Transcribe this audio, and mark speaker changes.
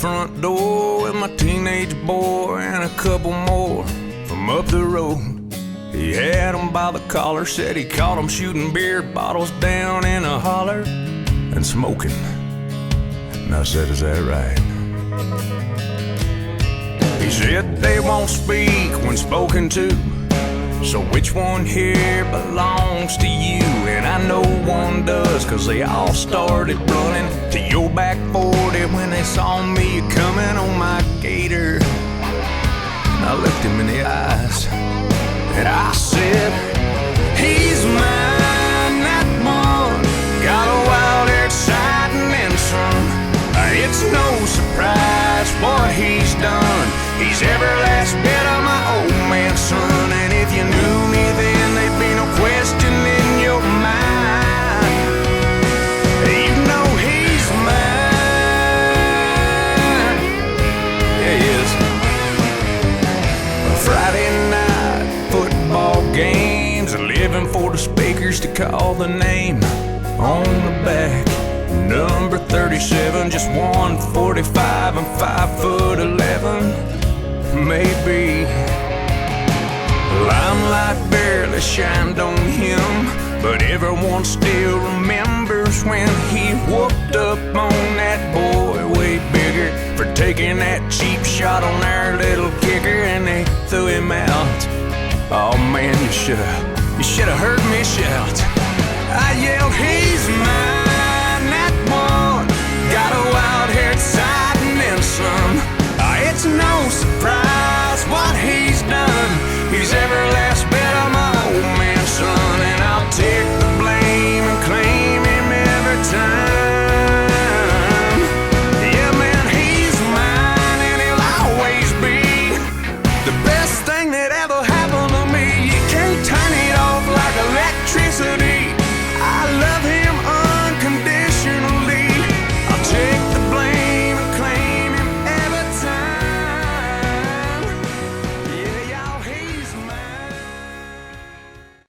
Speaker 1: front door with my teenage boy and a couple more from up the road. He had him by the collar, said he caught him shooting beer bottles down in a holler and smoking. And I said, is that right? He said they won't speak when spoken to, so which one here belongs to you? And I know one does, cause they all started running to your back 40 when they saw me coming on my gator. And I looked him in the eyes and I said, he's mine, that one. Got a wild, exciting and some. It's no surprise what he's done. He's every last bit of my old man's son. And if you knew me then, there'd be no question in your mind. You know he's mine. Yeah, he is. Friday night football games, living for the speakers to call the name on the back. Number 37, just 145 and 5'11", maybe. Limelight barely shined on him, but everyone still remembers when he whooped up on that boy way bigger for taking that cheap shot on our little kicker, and they threw him out. Oh man, you should've heard me shout. I yelled, he's mine.